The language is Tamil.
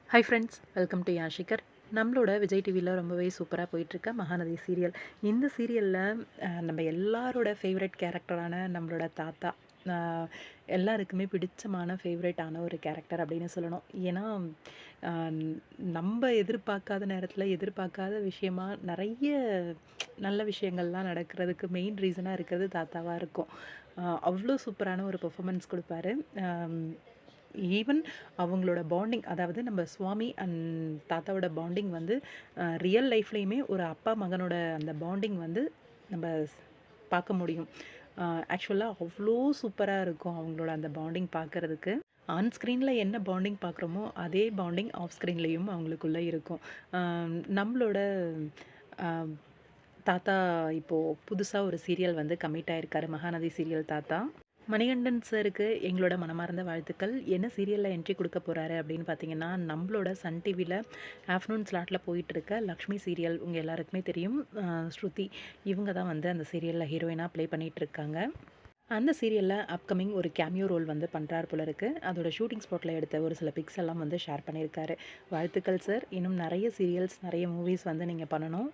ஹாய் ஃப்ரெண்ட்ஸ், வெல்கம் டு யாஷிகர். நம்மளோட விஜய் டிவியில் ரொம்பவே சூப்பராக போயிட்டுருக்க மகாநதி சீரியல். இந்த சீரியலில் நம்ம எல்லாரோட ஃபேவரட் கேரக்டரான நம்மளோட தாத்தா அஹ், எல்லாருக்குமே பிடிச்சமான ஃபேவரட்டான ஒரு கேரக்டர் அப்படின்னு சொல்லணும். ஏன்னா அஹ், நம்ம எதிர்பார்க்காத நேரத்தில் எதிர்பார்க்காத விஷயமா நிறைய நல்ல விஷயங்கள்லாம் நடக்கிறதுக்கு மெயின் ரீசனாக இருக்கிறது தாத்தாவாக இருக்கும். அவ்வளோ சூப்பரான ஒரு பெர்ஃபார்மன்ஸ் கொடுப்பாரு. ஈவன் அவங்களோட பாண்டிங், அதாவது நம்ம சுவாமி அண்ட் தாத்தாவோட பாண்டிங் வந்து ரியல் லைஃப்லேயுமே ஒரு அப்பா மகனோட அந்த பாண்டிங் வந்து நம்ம பார்க்க முடியும். ஆக்சுவலாக அவ்வளோ சூப்பராக இருக்கும் அவங்களோட அந்த பாண்டிங் பார்க்குறதுக்கு. ஆன் ஸ்க்ரீனில் என்ன பாண்டிங் பார்க்குறோமோ அதே பாண்டிங் ஆஃப் ஸ்க்ரீன்லேயும் அவங்களுக்குள்ளே இருக்கும். நம்மளோட ஆஹ், தாத்தா இப்போது புதுசாக ஒரு சீரியல் வந்து கமிட் ஆயிருக்காரு, மகாநதி சீரியல் தாத்தா. மணிகண்டன் சாருக்கு எங்களோட மனமார்ந்த வாழ்த்துக்கள். என்ன சீரியலில் என்ட்ரி கொடுக்க போகிறாரு அப்படின்னு பார்த்தீங்கன்னா, நம்மளோட சன் டிவியில் ஆஃப்டர்நூன் ஸ்லாட்டில் போயிட்டுருக்க லக்ஷ்மி சீரியல் உங்கள் எல்லாருக்குமே தெரியும். ஸ்ருதி இவங்க தான் வந்து அந்த சீரியலில் ஹீரோயினாக ப்ளே பண்ணிகிட்ருக்காங்க. அந்த சீரியலில் அப்கமிங் ஒரு கேமியோ ரோல் வந்து பண்ணுறாரு போல இருக்குது. அதோட ஷூட்டிங் ஸ்பாட்டில் எடுத்த ஒரு சில பிக்ஸ் எல்லாம் வந்து ஷேர் பண்ணியிருக்காரு. வாழ்த்துக்கள் சார், இன்னும் நிறைய சீரியல்ஸ் நிறைய மூவிஸ் வந்து நீங்கள் பண்ணணும்.